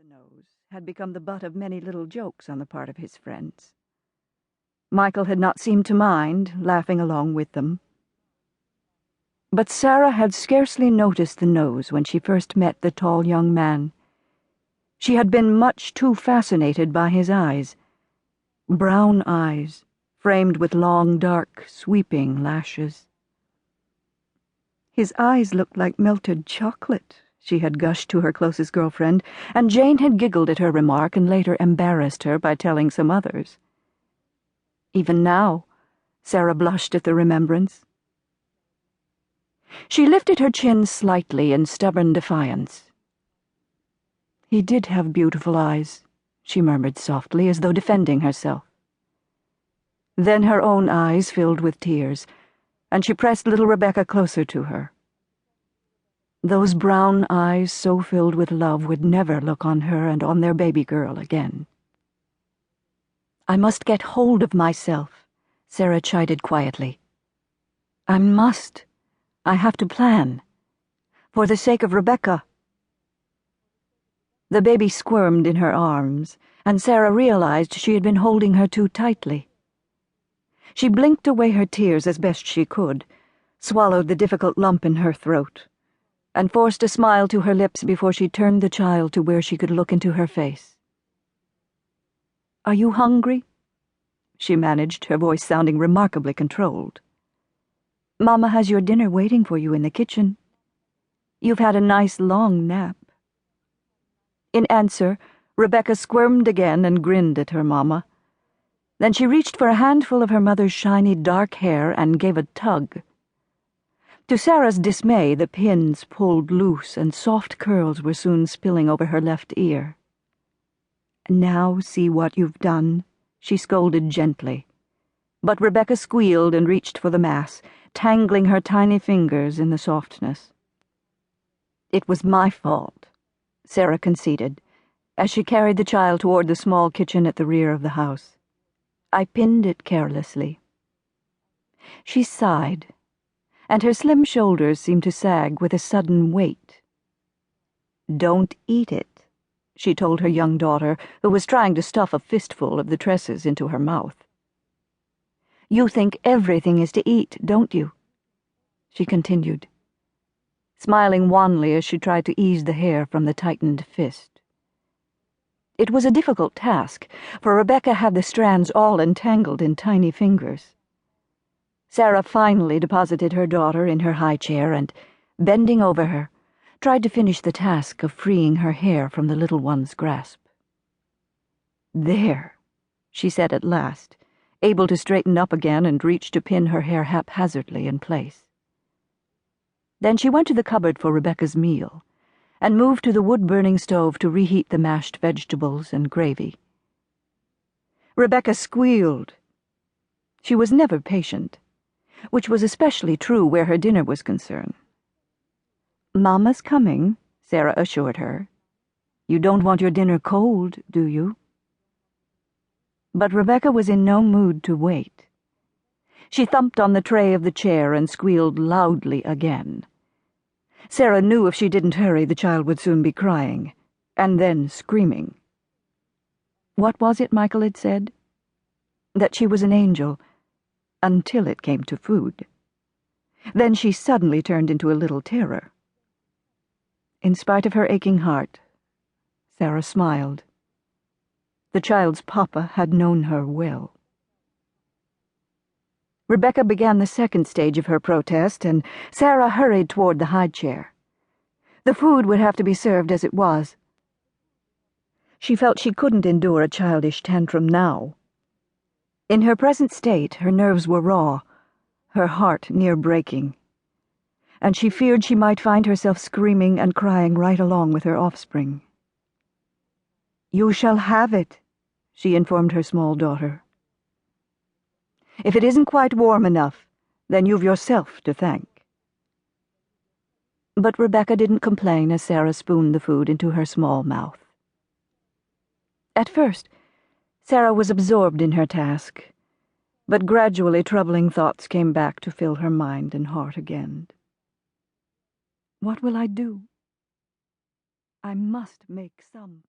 nose had become the butt of many little jokes on the part of his friends. Michael had not seemed to mind, laughing along with them. But Sarah had scarcely noticed the nose when she first met the tall young man. She had been much too fascinated by his eyes. Brown eyes, framed with long, dark, sweeping lashes. His eyes looked like melted chocolate, she had gushed to her closest girlfriend, and Jane had giggled at her remark and later embarrassed her by telling some others. Even now, Sarah blushed at the remembrance. She lifted her chin slightly in stubborn defiance. "He did have beautiful eyes," she murmured softly, as though defending herself. Then her own eyes filled with tears, and she pressed little Rebecca closer to her. Those brown eyes so filled with love would never look on her and on their baby girl again. "I must get hold of myself," Sarah chided quietly. "I must. I have to plan. For the sake of Rebecca." The baby squirmed in her arms, and Sarah realized she had been holding her too tightly. She blinked away her tears as best she could, swallowed the difficult lump in her throat, and forced a smile to her lips before she turned the child to where she could look into her face. "Are you hungry?" she managed, her voice sounding remarkably controlled. "Mama has your dinner waiting for you in the kitchen. You've had a nice long nap." In answer, Rebecca squirmed again and grinned at her mama. Then she reached for a handful of her mother's shiny dark hair and gave a tug. To Sarah's dismay, the pins pulled loose and soft curls were soon spilling over her left ear. "Now see what you've done," she scolded gently. But Rebecca squealed and reached for the mass, tangling her tiny fingers in the softness. "It was my fault," Sarah conceded, as she carried the child toward the small kitchen at the rear of the house. "I pinned it carelessly." She sighed, and her slim shoulders seemed to sag with a sudden weight. "Don't eat it," she told her young daughter, who was trying to stuff a fistful of the tresses into her mouth. "You think everything is to eat, don't you?" she continued, smiling wanly as she tried to ease the hair from the tightened fist. It was a difficult task, for Rebecca had the strands all entangled in tiny fingers. Sarah finally deposited her daughter in her high chair and, bending over her, tried to finish the task of freeing her hair from the little one's grasp. "There," she said at last, able to straighten up again and reach to pin her hair haphazardly in place. Then she went to the cupboard for Rebecca's meal, and moved to the wood-burning stove to reheat the mashed vegetables and gravy. Rebecca squealed. She was never patient, which was especially true where her dinner was concerned. "Mama's coming," Sarah assured her. "You don't want your dinner cold, do you?" But Rebecca was in no mood to wait. She thumped on the tray of the chair and squealed loudly again. Sarah knew if she didn't hurry, the child would soon be crying, and then screaming. What was it Michael had said? That she was an angel, until it came to food. Then she suddenly turned into a little terror. In spite of her aching heart, Sarah smiled. The child's papa had known her well. Rebecca began the second stage of her protest, and Sarah hurried toward the high chair. The food would have to be served as it was. She felt she couldn't endure a childish tantrum now. In her present state, her nerves were raw, her heart near breaking, and she feared she might find herself screaming and crying right along with her offspring. "You shall have it," she informed her small daughter. "If it isn't quite warm enough, then you've yourself to thank." But Rebecca didn't complain as Sarah spooned the food into her small mouth. At first, Sarah was absorbed in her task, but gradually troubling thoughts came back to fill her mind and heart again. What will I do? I must make some